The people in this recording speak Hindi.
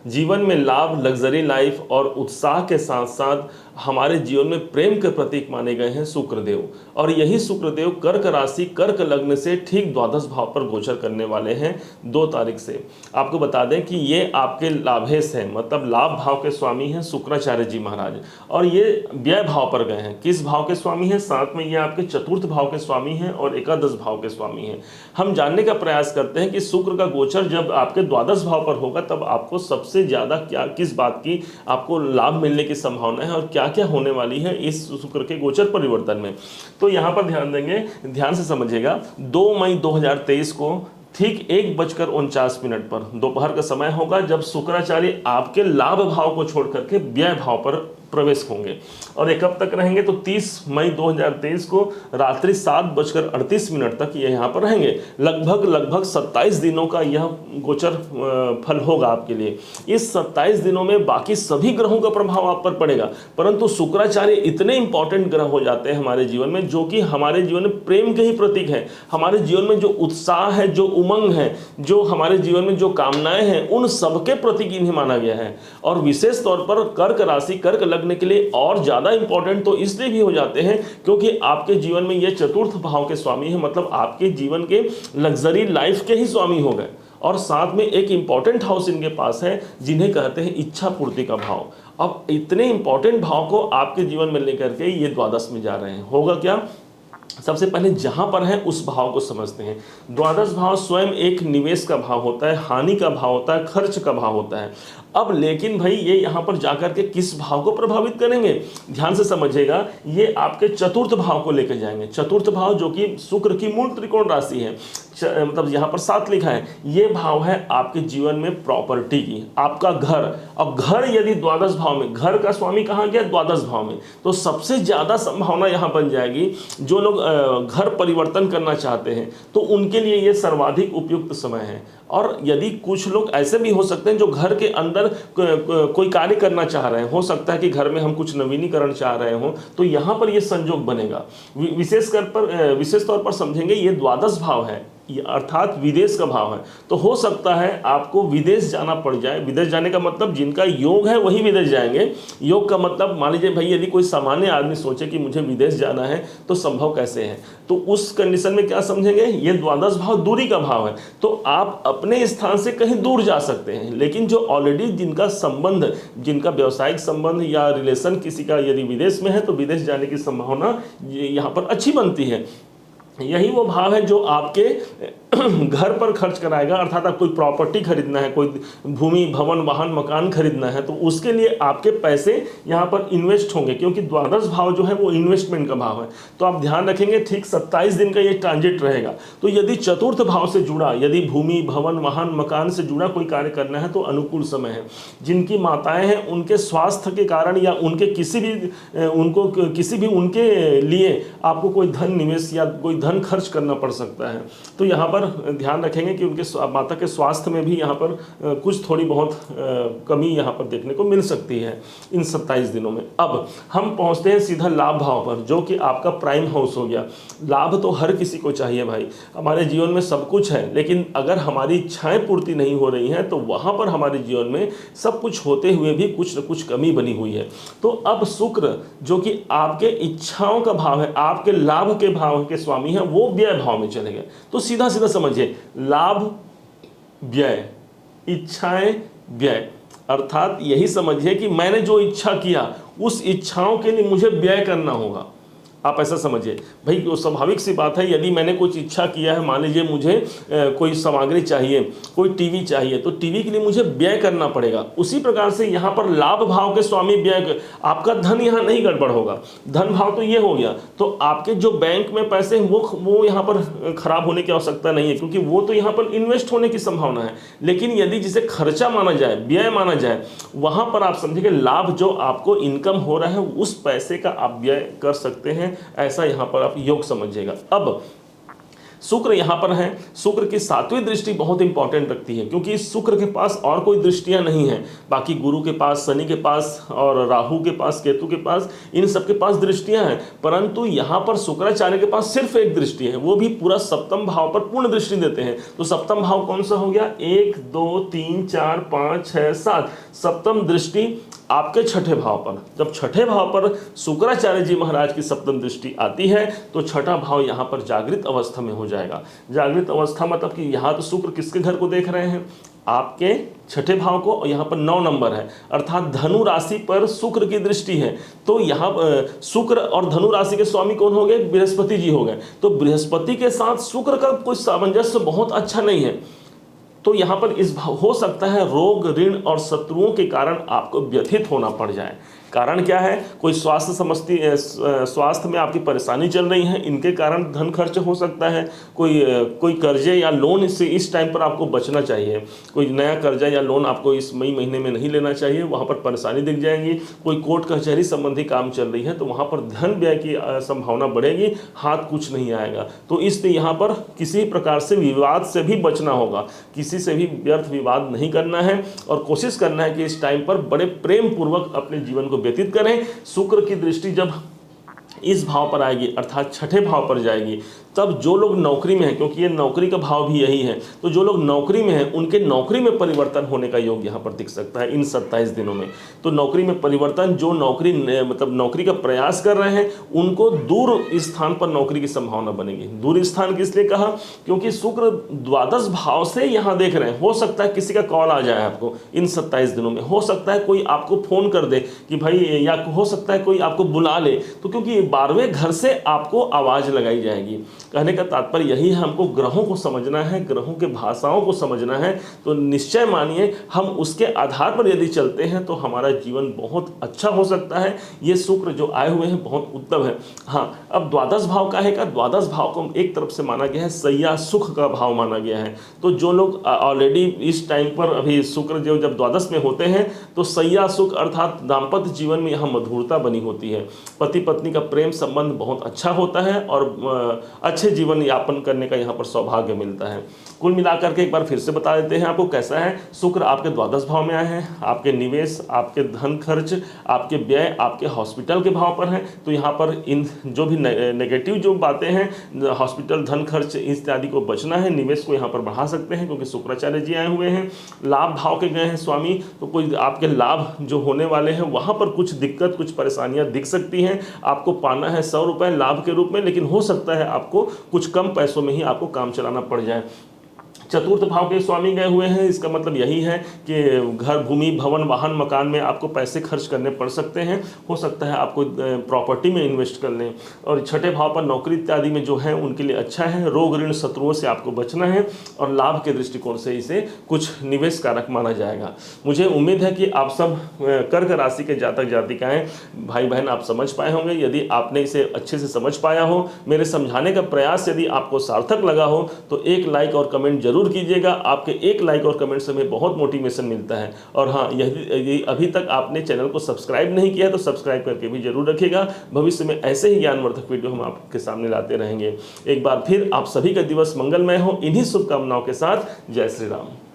जीवन में लाभ, लग्जरी लाइफ और उत्साह के साथ साथ हमारे जीवन में प्रेम के प्रतीक माने गए हैं शुक्रदेव। और यही शुक्रदेव कर्क राशि, कर्क लग्न से ठीक द्वादश भाव पर गोचर करने वाले हैं 2 तारीख से। आपको बता दें कि ये आपके लाभेश हैं, मतलब लाभ भाव के स्वामी हैं शुक्राचार्य जी महाराज, और ये व्यय भाव पर गए हैं। किस भाव के स्वामी हैं? साथ में ये आपके चतुर्थ भाव के स्वामी हैं और एकादश भाव के स्वामी हैं। हम जानने का प्रयास करते हैं कि शुक्र का गोचर जब आपके द्वादश भाव पर होगा तब आपको सबसे ज्यादा क्या, किस बात की आपको लाभ मिलने की संभावना है और क्या क्या होने वाली है इस शुक्र के गोचर परिवर्तन में। तो यहां पर ध्यान देंगे, ध्यान से समझिएगा। 2 मई 2023 को ठीक 1:49 पर दोपहर का समय होगा जब शुक्राचार्य आपके लाभ भाव को छोड़ करके व्यय भाव पर प्रवेश होंगे। और ये कब तक रहेंगे? तो 30 मई 2023 को रात्रि 7:38 तक ये यहाँ पर रहेंगे। लगभग 27 दिनों का यह गोचर फल होगा आपके लिए। इस 27 दिनों में बाकी सभी ग्रहों का प्रभाव आप पर पड़ेगा, परंतु शुक्राचार्य इतने इंपॉर्टेंट ग्रह हो जाते हैं हमारे जीवन में, जो कि हमारे जीवन में प्रेम के ही प्रतीक है। हमारे जीवन में जो उत्साह है, जो उमंग है, जो हमारे जीवन में जो कामनाएं हैं, उन सबके प्रतीक इन्हें माना गया है। और विशेष तौर पर कर्क राशि, कर्क लग्न के लिए और ज्यादा इंपॉर्टेंट तो इसलिए भी हो जाते हैं क्योंकि आपके जीवन में ये चतुर्थ भाव के स्वामी है, मतलब आपके जीवन के लग्जरी लाइफ के ही स्वामी हो गए। और साथ में एक इंपॉर्टेंट हाउस इनके पास है जिन्हें कहते हैं इच्छा पूर्ति का भाव। अब इतने इंपॉर्टेंट भाव को आपके जीवन में लेकर के ये द्वादश में जा रहे हैं। होगा क्या? सबसे पहले जहां पर है उस भाव को समझते हैं। द्वादश भाव स्वयं एक निवेश का भाव होता है, हानि का भाव होता है, खर्च का भाव होता है। अब लेकिन भाई ये यहाँ पर जाकर के किस भाव को प्रभावित करेंगे? ध्यान से समझिएगा, ये आपके चतुर्थ भाव को लेकर जाएंगे। चतुर्थ भाव जो कि शुक्र की मूल त्रिकोण राशि है, मतलब यहाँ पर 7 लिखा है, ये भाव है आपके जीवन में प्रॉपर्टी की, आपका घर। और घर यदि द्वादश भाव में, घर का स्वामी कहाँ गया? द्वादश भाव में, तो सबसे ज्यादा संभावना यहाँ बन जाएगी। जो लोग घर परिवर्तन करना चाहते हैं तो उनके लिए ये सर्वाधिक उपयुक्त समय है। और यदि कुछ लोग ऐसे भी हो सकते हैं जो घर के अंदर कोई कार्य करना चाह रहे हैं, हो सकता है कि घर में हम कुछ नवीनीकरण चाह रहे हो, तो यहाँ पर ये संयोग बनेगा। विशेष तौर पर समझेंगे ये द्वादश भाव है, अर्थात विदेश का भाव है। तो हो सकता है आपको विदेश जाना पड़ जाए। विदेश जाने का मतलब जिनका योग है वही विदेश जाएंगे। योग का मतलब मान लीजिए भाई यदि कोई सामान्य आदमी सोचे कि मुझे विदेश जाना है तो संभव कैसे है? तो उस कंडीशन में क्या समझेंगे? ये द्वादश भाव दूरी का भाव है, तो आप अपने स्थान से कहीं दूर जा सकते हैं। लेकिन जो ऑलरेडी जिनका संबंध, जिनका व्यवसायिक संबंध या रिलेशन किसी का यदि विदेश में है तो विदेश जाने की संभावना यहाँ पर अच्छी बनती है। यही वो भाव है जो आपके घर पर खर्च कराएगा, अर्थात आप कोई प्रॉपर्टी खरीदना है, कोई भूमि, भवन, वाहन, मकान खरीदना है, तो उसके लिए आपके पैसे यहाँ पर इन्वेस्ट होंगे, क्योंकि द्वादश भाव जो है वो इन्वेस्टमेंट का भाव है। तो आप ध्यान रखेंगे ठीक 27 दिन का ये ट्रांजिट रहेगा। तो यदि चतुर्थ भाव से जुड़ा, यदि भूमि, भवन, वाहन, मकान से जुड़ा कोई कार्य करना है तो अनुकूल समय है। जिनकी माताएं हैं उनके स्वास्थ्य के कारण या उनके किसी भी उनके लिए आपको कोई धन निवेश या कोई धन खर्च करना पड़ सकता है। तो यहाँ पर ध्यान रखेंगे कि उनके माता के स्वास्थ्य में भी यहाँ पर कुछ थोड़ी बहुत कमी यहाँ पर देखने को मिल सकती है इन 27 दिनों में। अब हम पहुँचते हैं सीधा लाभ भाव पर, जो कि आपका प्राइम हाउस हो गया। लाभ तो हर किसी को चाहिए भाई, हमारे जीवन में सब कुछ है, लेकिन अगर हमारी इच्छाएं पूर्ति नहीं हो रही हैं तो वहाँ पर हमारे जीवन में सब कुछ होते हुए भी कुछ न कुछ कमी बनी हुई है। तो अब शुक्र जो कि आपके इच्छाओं का भाव है, आपके लाभ के भाव के स्वामी है, वो व्यय भाव में चले गए। तो सीधा सीधा समझिए, लाभ व्यय, इच्छाएं व्यय, अर्थात यही समझिए कि मैंने जो इच्छा किया उस इच्छाओं के लिए मुझे व्यय करना होगा। आप ऐसा समझिए भाई, तो स्वाभाविक सी बात है, यदि मैंने कुछ इच्छा किया है, मान लीजिए मुझे कोई सामग्री चाहिए, कोई टीवी चाहिए, तो टीवी के लिए मुझे व्यय करना पड़ेगा। उसी प्रकार से यहाँ पर लाभ भाव के स्वामी व्यय, आपका धन यहाँ नहीं गड़बड़ होगा। धन भाव तो ये हो गया, तो आपके जो बैंक में पैसे हैं वो यहाँ पर खराब होने की आवश्यकता नहीं है, क्योंकि वो तो यहाँ पर इन्वेस्ट होने की संभावना है। लेकिन यदि जिसे खर्चा माना जाए, व्यय माना जाए, वहाँ पर आप समझिए लाभ जो आपको इनकम हो रहा है उस पैसे का आप व्यय कर सकते हैं। ऐसा यहां पर आप योग समझिएगा। अब शुक्र यहाँ पर है, शुक्र की 7वीं दृष्टि बहुत इंपॉर्टेंट रखती है, क्योंकि इस शुक्र के पास और कोई दृष्टियां नहीं है। बाकी गुरु के पास, शनि के पास और राहु के पास, केतु के पास, इन सब के पास दृष्टियां हैं, परंतु यहाँ पर शुक्राचार्य के पास सिर्फ एक दृष्टि है, वो भी पूरा सप्तम भाव पर पूर्ण दृष्टि देते हैं। तो सप्तम भाव कौन सा हो गया? 1 2 3 4 5 6 7, सप्तम दृष्टि आपके छठे भाव पर। जब छठे भाव पर शुक्राचार्य जी महाराज की सप्तम दृष्टि आती है तो छठा भाव यहाँ पर जागृत अवस्था में हो जाएगा। जागृत अवस्था मतलब कि यहाँ तो शुक्र किसके घर को देख रहे हैं? आपके छठे भाव को, और यहाँ पर 9 नंबर है, अर्थात धनु राशि पर शुक्र की दृष्टि है। तो यहाँ शुक्र और धनु राशि के स्वामी कौन हो गए? बृहस्पति जी हो गए। तो बृहस्पति के साथ शुक्र का कोई सामंजस्य बहुत अच्छा नहीं है। तो यहाँ पर हो सकता है रोग, ऋण और शत्रुओं के कारण आपको व्यथित होना पड़ जाए। कारण क्या है? कोई स्वास्थ्य में आपकी परेशानी चल रही है, इनके कारण धन खर्च हो सकता है। कोई कर्जे या लोन से इस टाइम पर आपको बचना चाहिए। कोई नया कर्जा या लोन आपको इस मई महीने में नहीं लेना चाहिए, वहाँ पर परेशानी दिख जाएगी। कोई कोर्ट कचहरी संबंधी काम चल रही है तो वहाँ पर धन व्यय की संभावना बढ़ेगी, हाथ कुछ नहीं आएगा। तो इसलिए यहाँ पर किसी प्रकार से विवाद से भी बचना होगा, किसी से भी व्यर्थ विवाद नहीं करना है और कोशिश करना है कि इस टाइम पर बड़े प्रेम पूर्वक अपने जीवन को व्यतीत करें। शुक्र की दृष्टि जब इस भाव पर आएगी, अर्थात छठे भाव पर जाएगी, तब जो लोग नौकरी में हैं, क्योंकि ये नौकरी का भाव भी यही है, तो जो लोग नौकरी में हैं उनके नौकरी में परिवर्तन होने का योग यहाँ पर दिख सकता है इन 27 दिनों में। तो नौकरी में परिवर्तन, जो नौकरी का प्रयास कर रहे हैं उनको दूर स्थान पर नौकरी की संभावना बनेगी। दूर स्थान किस लिए कहा? क्योंकि शुक्र द्वादश भाव से यहाँ देख रहे हैं। हो सकता है किसी का कॉल आ जाए आपको इन 27 दिनों में, हो सकता है कोई आपको फोन कर दे कि भाई, या हो सकता है कोई आपको बुला ले। तो क्योंकि 12वें घर से आपको आवाज लगाई जाएगी। कहने का तात्पर्य यही है, हमको ग्रहों को समझना है, ग्रहों के भाषाओं को समझना है। तो निश्चय मानिए हम उसके आधार पर यदि चलते हैं तो हमारा जीवन बहुत अच्छा हो सकता है। ये शुक्र जो आए हुए हैं बहुत उत्तम है। हाँ, अब द्वादश भाव का है का? द्वादश भाव को एक तरफ से माना गया है सैया सुख का भाव माना गया है। तो जो लोग ऑलरेडी इस टाइम पर अभी शुक्र जब द्वादश में होते हैं तो सैया सुख अर्थात दाम्पत्य जीवन में यहाँ मधुरता बनी होती है। पति पत्नी का प्रेम संबंध बहुत अच्छा होता है और अच्छे जीवन यापन करने का यहाँ पर सौभाग्य मिलता है। कुल मिलाकर के एक बार फिर से बता देते हैं आपको कैसा है। शुक्र आपके द्वादश भाव में आए हैं, आपके निवेश, आपके धन खर्च, आपके व्यय, आपके हॉस्पिटल के भाव पर हैं। तो यहाँ पर इन जो भी नेगेटिव जो बातें हैं, हॉस्पिटल, धन खर्च इत्यादि को बचना है। निवेश को यहाँ पर बढ़ा सकते हैं क्योंकि शुक्राचार्य जी आए हुए हैं। लाभ भाव के गए हैं स्वामी, तो कोई आपके लाभ जो होने वाले हैं वहाँ पर कुछ दिक्कत, कुछ परेशानियाँ दिख सकती हैं। आपको पाना है 100 रुपये लाभ के रूप में, लेकिन हो सकता है आपको कुछ कम पैसों में ही आपको काम चलाना पड़ जाए। चतुर्थ भाव के स्वामी गए हुए हैं, इसका मतलब यही है कि घर, भूमि, भवन, वाहन, मकान में आपको पैसे खर्च करने पड़ सकते हैं। हो सकता है आपको प्रॉपर्टी में इन्वेस्ट कर लें। और छठे भाव पर नौकरी इत्यादि में जो है उनके लिए अच्छा है। रोग, ऋण, शत्रुओं से आपको बचना है और लाभ के दृष्टिकोण से इसे कुछ निवेश कारक माना जाएगा। मुझे उम्मीद है कि आप सब कर्क राशि के जातक जातिकाएँ भाई बहन आप समझ पाए होंगे। यदि आपने इसे अच्छे से समझ पाया हो, मेरे समझाने का प्रयास यदि आपको सार्थक लगा हो, तो एक लाइक और कमेंट जरूर कीजिएगा। आपके एक लाइक और कमेंट से हमें बहुत मोटिवेशन मिलता है। और हाँ, यदि अभी तक आपने चैनल को सब्सक्राइब नहीं किया तो सब्सक्राइब करके भी जरूर रखिएगा। भविष्य में ऐसे ही ज्ञानवर्धक वीडियो हम आपके सामने लाते रहेंगे। एक बार फिर आप सभी का दिवस मंगलमय हो, इन्हीं शुभकामनाओं के साथ। जय श्री राम।